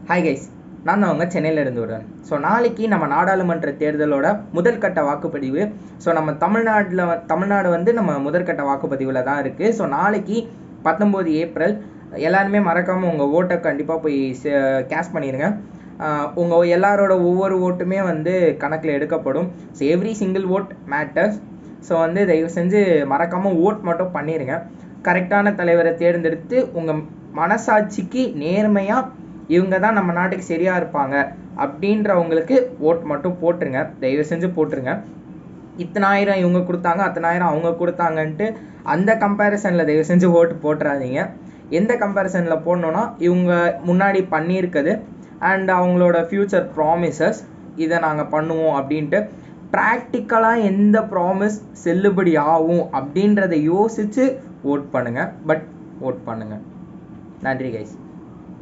Hi guys, நான் தான் அவங்க சென்னையிலேருந்து வருவேன். ஸோ நாளைக்கு நம்ம நாடாளுமன்ற தேர்தலோட முதற்கட்ட வாக்குப்பதிவு. ஸோ நம்ம தமிழ்நாடு வந்து நம்ம முதற்கட்ட வாக்குப்பதிவில் தான் இருக்குது. ஸோ நாளைக்கு 19 ஏப்ரல் எல்லாருமே மறக்காமல் உங்கள் ஓட்டை கண்டிப்பாக போய் கேஷ் பண்ணிடுங்க. உங்கள் எல்லாரோட ஒவ்வொரு ஓட்டுமே வந்து கணக்கில் எடுக்கப்படும். So every single vote matters. So வந்து தயவு செஞ்சு மறக்காமல் ஓட் மட்டும் பண்ணிடுங்க. கரெக்டான தலைவரை தேர்ந்தெடுத்து உங்கள் மனசாட்சிக்கு நேர்மையாக இவங்க தான் நம்ம நாட்டுக்கு சரியாக இருப்பாங்க அப்படின்றவங்களுக்கு ஓட் மட்டும் போட்டுருங்க. தயவு செஞ்சு போட்டுருங்க. இத்தனாயிரம் இவங்க கொடுத்தாங்க, அத்தனாயிரம் அவங்க கொடுத்தாங்கன்ட்டு அந்த கம்பேரிசனில் தயவு செஞ்சு ஓட்டு போட்டுறாதீங்க. எந்த கம்பேரிசனில் போடணுன்னா இவங்க முன்னாடி பண்ணியிருக்குது அண்ட் அவங்களோட ஃப்யூச்சர் ப்ராமிசஸ், இதை நாங்கள் பண்ணுவோம் அப்படின்ட்டு ப்ராக்டிக்கலாக எந்த ப்ராமிஸ் செல்லுபடி ஆகும் அப்படின்றத யோசித்து ஓட் பண்ணுங்கள். பட் ஓட் பண்ணுங்கள். நன்றி கைஸ்.